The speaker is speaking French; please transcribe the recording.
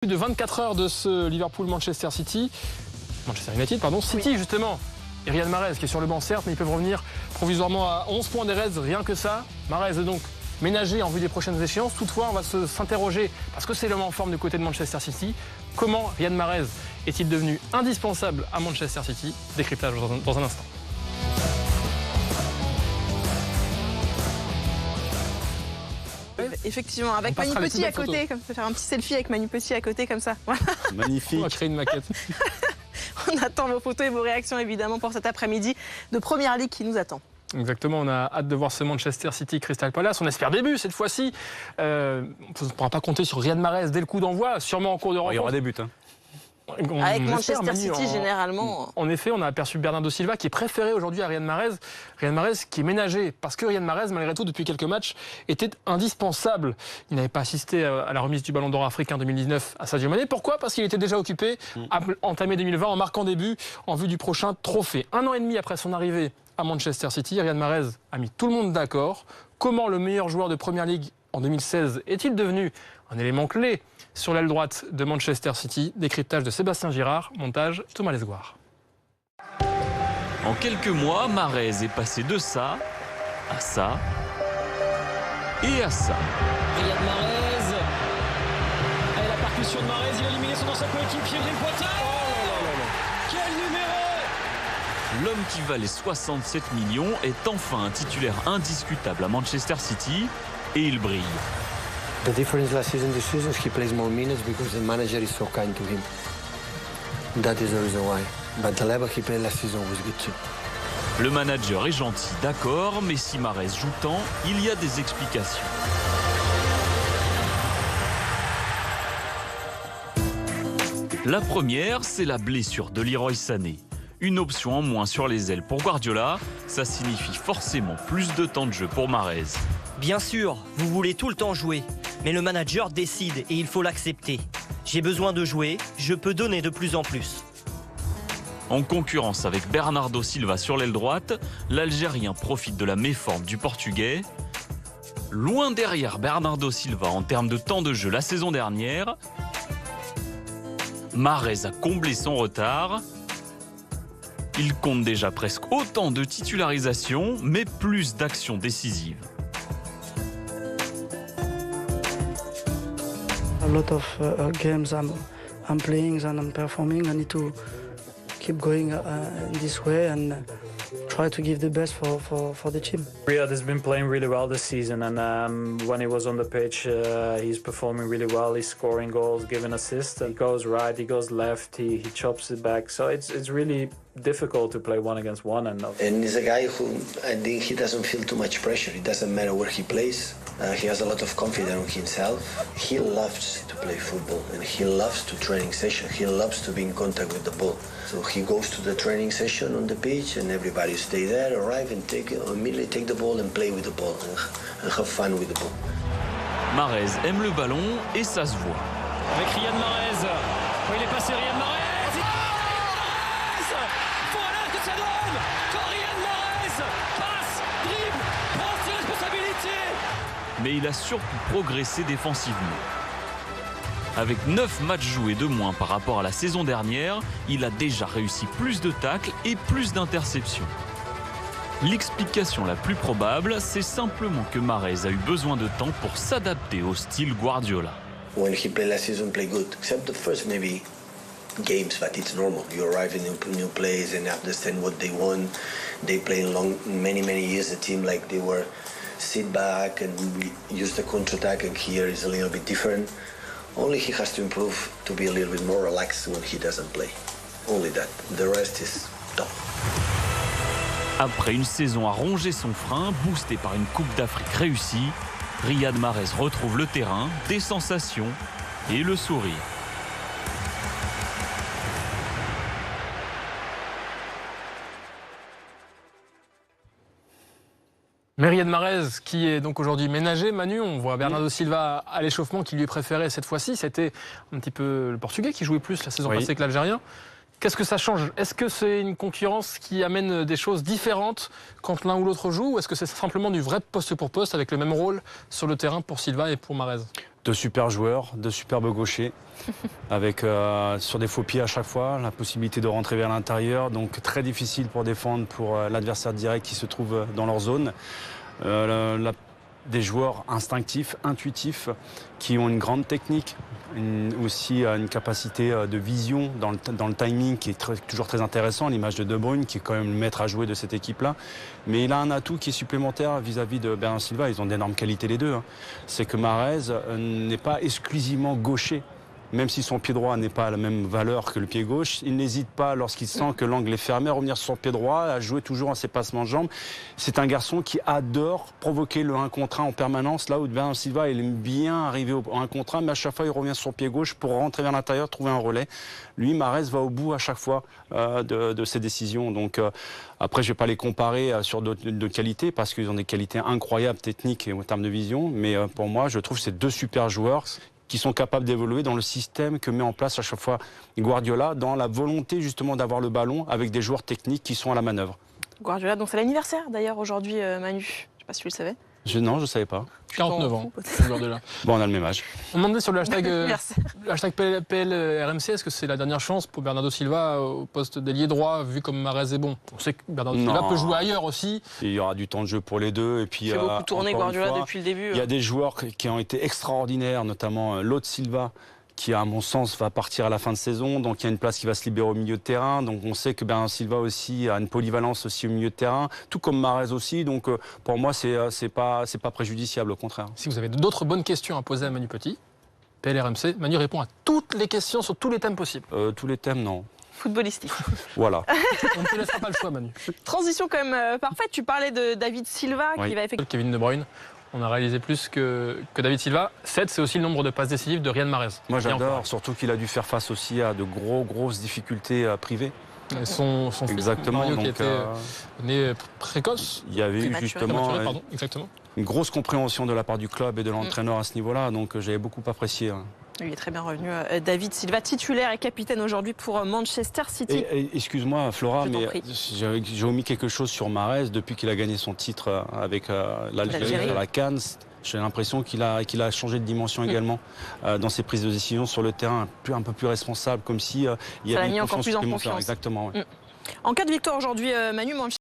Plus de 24 heures de ce Liverpool-Manchester United, pardon. City justement, et Riyad Mahrez qui est sur le banc certes, mais ils peuvent revenir provisoirement à 11 points des Reds, rien que ça. Mahrez est donc ménagé en vue des prochaines échéances. Toutefois, on va s'interroger, parce que c'est l'homme en forme du côté de Manchester City, comment Riyad Mahrez est-il devenu indispensable à Manchester City? Décryptage dans un instant. Effectivement, avec Manu Petit à côté, comme faire un petit selfie avec Manu Petit à côté comme ça. Voilà. Magnifique. On va créer une maquette. On attend vos photos et vos réactions évidemment pour cet après-midi de Première Ligue qui nous attend. Exactement, on a hâte de voir ce Manchester City Crystal Palace. On espère début cette fois-ci. On ne pourra pas compter sur Riyad Mahrez dès le coup d'envoi, sûrement en cours de rencontre. Il y aura des buts. Hein. Avec Manchester City, généralement. En effet, on a aperçu Bernardo Silva qui est préféré aujourd'hui à Riyad Mahrez. Riyad Mahrez qui est ménagé parce que Riyad Mahrez, malgré tout, depuis quelques matchs, était indispensable. Il n'avait pas assisté à la remise du Ballon d'Or africain 2019 à Sadio Mané. Pourquoi? Parce qu'il était déjà occupé à entamer 2020 en marquant des buts en vue du prochain trophée. 1 an et demi après son arrivée à Manchester City, Riyad Mahrez a mis tout le monde d'accord. Comment le meilleur joueur de Première Ligue en 2016 est-il devenu un élément clé sur l'aile droite de Manchester City? Décryptage de Sébastien Girard, montage Thomas Lesgoire. En quelques mois, Mahrez est passé de ça à ça et à ça. Riyad Mahrez, et la percussion de Mahrez, il a éliminé son ancien coéquipier, Green Poitin. Quel numéro! L'homme qui valait 67 millions est enfin un titulaire indiscutable à Manchester City et il brille. The difference last season, this season, he plays more minutes because the manager is so kind to him. That is the reason why. But the level he played last season was good too. Le manager est gentil, d'accord, mais si Mahrez joue tant, il y a des explications. La première, c'est la blessure de Leroy Sané. Une option en moins sur les ailes pour Guardiola, ça signifie forcément plus de temps de jeu pour Mahrez. Bien sûr, vous voulez tout le temps jouer, mais le manager décide et il faut l'accepter. J'ai besoin de jouer, je peux donner de plus en plus. En concurrence avec Bernardo Silva sur l'aile droite, l'Algérien profite de la méforme du Portugais. Loin derrière Bernardo Silva en termes de temps de jeu la saison dernière, Mahrez a comblé son retard. Il compte déjà presque autant de titularisations, mais plus d'actions décisives. A lot of games I'm playing and I'm performing. I need to keep going this way and try to give the best for the team. Riyad has been playing really well this season, and when he was on the pitch, he's performing really well. He's scoring goals, giving assists. He goes right, he goes left, he chops it back. So it's really difficult to play one against one. And he's a guy who I think he doesn't feel too much pressure. It doesn't matter where he plays. He has a lot of confidence in himself. He loves to play football and he loves to training session. He loves to be in contact with the ball. So he goes to the training session on the pitch and everybody stay there, arrive and immediately take the ball and play with the ball and have fun with the ball. Mahrez aime le ballon et ça se voit. Avec Riyad Mahrez, quand il est passé Riyad Mahrez. Voilà ce que ça donne quand Riyad Mahrez passe, dribble, prend ses responsabilités. Mais il a surtout progressé défensivement. Avec 9 matchs joués de moins par rapport à la saison dernière, il a déjà réussi plus de tacles et plus d'interceptions. L'explication la plus probable, c'est simplement que Mahrez a eu besoin de temps pour s'adapter au style Guardiola. When he played last season, played good, except the first maybe games, but it's normal. You arrive in new place and understand what they want. They play many years a team like they were sit back and we use the counter-attack, and here is a little bit different. Only he has to improve to be a little bit more relaxed when he doesn't play. Only that. The rest is top. Après une saison à ronger son frein, boosté par une Coupe d'Afrique réussie, Riyad Mahrez retrouve le terrain, des sensations et le sourire. Mais Riyad Mahrez, qui est donc aujourd'hui ménagé, Manu, on voit Bernardo Silva à l'échauffement qui lui est préféré cette fois-ci. C'était un petit peu le Portugais qui jouait plus la saison passée que l'Algérien. Qu'est-ce que ça change? Est-ce que c'est une concurrence qui amène des choses différentes quand l'un ou l'autre joue, ou est-ce que c'est simplement du vrai poste pour poste avec le même rôle sur le terrain pour Silva et pour Mahrez? De super joueurs, de superbes gauchers, avec sur des faux pieds à chaque fois, la possibilité de rentrer vers l'intérieur, donc très difficile pour défendre pour l'adversaire direct qui se trouve dans leur zone. Des joueurs instinctifs, intuitifs, qui ont une grande technique, aussi une capacité de vision dans le timing qui est toujours très intéressant, l'image de De Bruyne qui est quand même le maître à jouer de cette équipe-là. Mais il a un atout qui est supplémentaire vis-à-vis de Bernardo Silva, ils ont d'énormes qualités les deux. C'est que Mahrez n'est pas exclusivement gaucher. Même si son pied droit n'est pas à la même valeur que le pied gauche, il n'hésite pas, lorsqu'il sent que l'angle est fermé, à revenir sur son pied droit, à jouer toujours à ses passements de jambes. C'est un garçon qui adore provoquer le 1 contre 1 en permanence, là où Bernardo Silva, il aime bien arriver au 1 contre 1, mais à chaque fois, il revient sur son pied gauche pour rentrer vers l'intérieur, trouver un relais. Lui, Mahrez va au bout à chaque fois de ses décisions. Donc, après, je ne vais pas les comparer sur d'autres qualités, parce qu'ils ont des qualités incroyables, techniques et en termes de vision. Mais pour moi, je trouve que c'est 2 super joueurs qui sont capables d'évoluer dans le système que met en place à chaque fois Guardiola, dans la volonté justement d'avoir le ballon avec des joueurs techniques qui sont à la manœuvre. Guardiola, donc c'est l'anniversaire d'ailleurs aujourd'hui, Manu. Je ne sais pas si tu le savais. Non, je ne savais pas. 49 ans, Guardiola. Bon, on a le même âge. On demandait sur le hashtag PLRMC, est-ce que c'est la dernière chance pour Bernardo Silva au poste d'ailier droit, vu comme Mahrez est bon? On sait que Bernardo Silva peut jouer ailleurs aussi. Il y aura du temps de jeu pour les deux. Et puis, il fait beaucoup tourner Guardiola depuis le début. Il y a des joueurs qui ont été extraordinaires, notamment Lode Silva, qui, à mon sens, va partir à la fin de saison. Donc, il y a une place qui va se libérer au milieu de terrain. Donc, on sait que Bernardo Silva aussi a une polyvalence aussi au milieu de terrain, tout comme Mahrez aussi. Donc, pour moi, c'est pas préjudiciable, au contraire. Si vous avez d'autres bonnes questions à poser à Manu Petit, PLRMC, Manu répond à toutes les questions sur tous les thèmes possibles. Tous les thèmes, non. Footballistique. Voilà. On ne te laissera pas le choix, Manu. Transition quand même parfaite. Tu parlais de David Silva qui va effectuer. Kevin De Bruyne. On a réalisé plus que David Silva. 7, c'est aussi le nombre de passes décisives de Riyad Mahrez. Moi, j'adore, surtout qu'il a dû faire face aussi à de grosses difficultés privées. Et son fils Mario, qui était né précoce. Il y avait eu justement exactement. Une grosse compréhension de la part du club et de l'entraîneur à ce niveau-là, donc j'avais beaucoup apprécié. Il est très bien revenu. David Silva, titulaire et capitaine aujourd'hui pour Manchester City. Excuse-moi Flora, mais j'ai omis quelque chose sur Mahrez depuis qu'il a gagné son titre avec l'Algérie à la CAN. J'ai l'impression qu'il a changé de dimension également dans ses prises de décision sur le terrain, un peu plus responsable, comme si il y avait une confiance supplémentaire. Exactement. Ouais. En cas de victoire aujourd'hui, Manu, Manchester